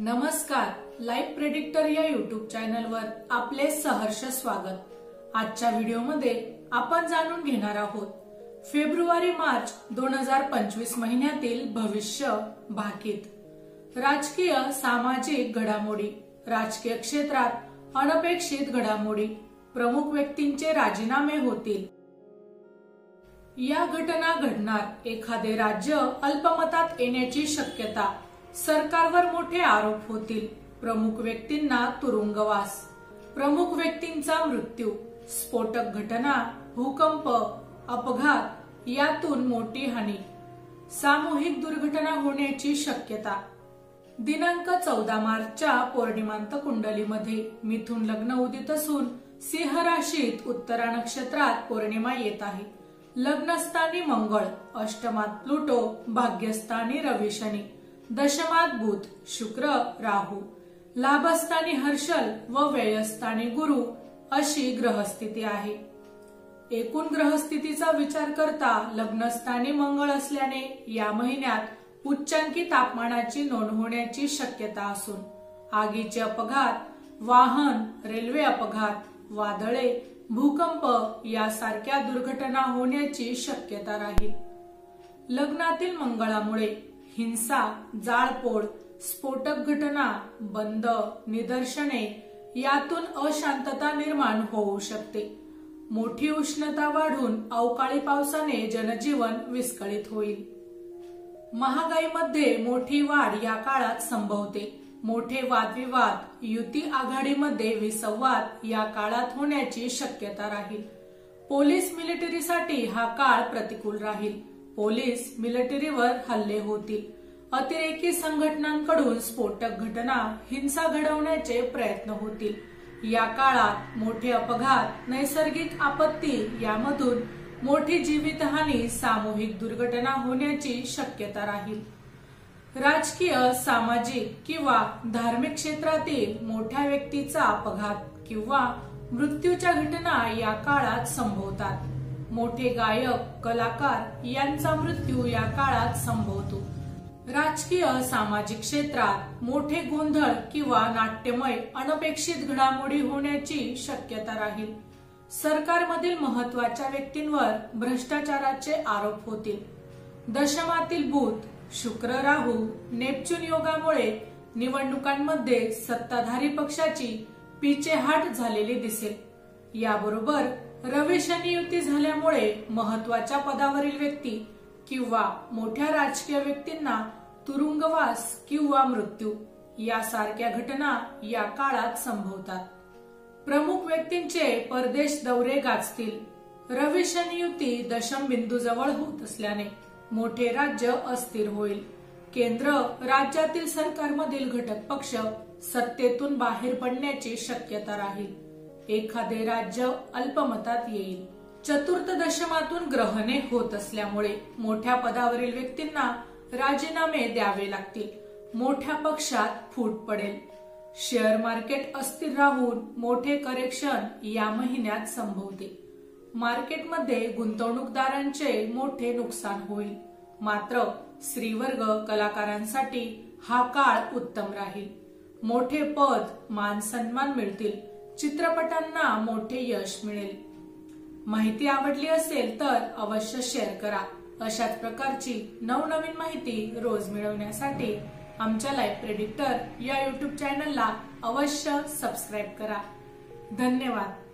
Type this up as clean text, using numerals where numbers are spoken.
नमस्कार, life predictor या YouTube चॅनलवर आपले सहर्ष स्वागत। आजच्या व्हिडिओमध्ये आपण जाणून घेणार आहोत फेब्रुवारी-मार्च 2025 महिन्यातील भविष्य भाकीत। राजकीय सामाजिक घडामोडी, राजकीय क्षेत्रात अनपेक्षित घडामोडी, प्रमुख व्यक्तींचे राजीनामे होतील। या घटना घडणार, एखादे राज्य अल्पमतात येण्याची शक्यता, सरकारवर मोठे आरोप होतील, प्रमुख व्यक्तींना तुरुंगवास, प्रमुख व्यक्तींचा मृत्यू, स्फोटक घटना, भूकंप, अपघात यातून मोठी हानी, सामूहिक दुर्घटना होण्याची शक्यता। दिनांक 14 मार्चच्या पौर्णिमांत कुंडलीमध्ये मिथुन लग्न उदित असून सिंह राशीत उत्तरा नक्षत्रात पौर्णिमा येत आहे। लग्नस्थानी मंगळ, अष्टमात प्लुटो, भाग्यस्थानी रवी शनी, दशमात बुध, शुक्र, राहू, लाभस्थानी हर्षल व व्ययस्थानी गुरु अशी ग्रहस्थिती आहे। एकूण ग्रहस्थितीचा विचार करता लग्नस्थानी मंगळ असल्याने या महिन्यात उच्चांकी तापमानाची नोंद होण्याची शक्यता असून आगीचे अपघात, वाहन, रेल्वे अपघात, वादळे, भूकंप यासारख्या दुर्घटना होण्याची शक्यता राहील। लग्नातील मंगळामुळे हिंसा, जाळपोळ, स्फोटक घटना, बंद, निदर्शने यातून अशांतता निर्माण होऊ शकते। मोठी उष्णता वाढून अवकाळी पावसाने जनजीवन विस्कळीत होईल। महागाईमध्ये मोठी वाढ या काळात संभवते। मोठे वादविवाद, युती आघाडीमध्ये विसंवाद या काळात होण्याची शक्यता राहील। पोलीस मिलिटरीसाठी हा काळ प्रतिकूल राहील। पोलीस मिलिटरीवर हल्ले होतील। अतिरेकी संघटनांकडून स्फोटक घटना, हिंसा घडवण्याचे प्रयत्न होतील। या काळात मोठे अपघात, नैसर्गिक आपत्ती यामधून मोठी जीवितहानी, सामूहिक दुर्घटना होण्याची शक्यता राहील। राजकीय, सामाजिक किंवा धार्मिक क्षेत्रातील मोठ्या व्यक्तीचा अपघात किंवा मृत्यूच्या घटना या काळात संभवतात। मोठे गायक, कलाकार यांचा मृत्यू या काळात संभवतो। राजकीय, सामाजिक क्षेत्रात मोठे गोंधळ किंवा नाट्यमय अनपेक्षित घडामोडी होण्याची शक्यता राहील। सरकारमधील महत्त्वाच्या व्यक्तींवर भ्रष्टाचाराचे आरोप होतील। दशमातील बुध, शुक्र, राहू, नेपच्यून योगामुळे निवडणुकांमध्ये सत्ताधारी पक्षाची पिछेहाट झालेली दिसेल। याबरोबर रवी शनी युती झाल्यामुळे महत्त्वाच्या पदावरील व्यक्ती किंवा मोठ्या राजकीय व्यक्तींना तुरुंगवास किंवा मृत्यू यासारख्या घटना या काळात संभवतात। प्रमुख व्यक्तींचे परदेश दौरे गाजतील। रवी शनी युती दशम बिंदू जवळ होत असल्याने मोठे राज्य अस्थिर होईल। केंद्र राज्यातील सरकारमधील घटक पक्ष सत्तेतून बाहेर पडण्याची शक्यता राहील। एखादे राज्य अल्पमतात येईल। चतुर्थ दशमातून ग्रहणे होत असल्यामुळे मोठ्या पदावरील व्यक्तींना राजीनामे द्यावे लागतील। मोठ्या पक्षात फूट पडेल। शेअर मार्केट अस्थिर राहून मोठे करेक्शन या महिन्यात संभवते। मार्केटमध्ये गुंतवणूकदारांचे मोठे नुकसान होईल। मात्र स्त्रीवर्ग, कलाकारांसाठी हा काळ उत्तम राहील। मोठे पद, मान सन्मान मिळतील। चित्रपटांना मोठे यश मिळेल। माहिती आवडली असेल तर अवश्य शेअर करा। अशाच प्रकारची नवनवीन माहिती रोज मिळवण्यासाठी आमच्या लाईफ प्रेडिक्टर या युट्यूब चॅनलला अवश्य सबस्क्राईब करा। धन्यवाद।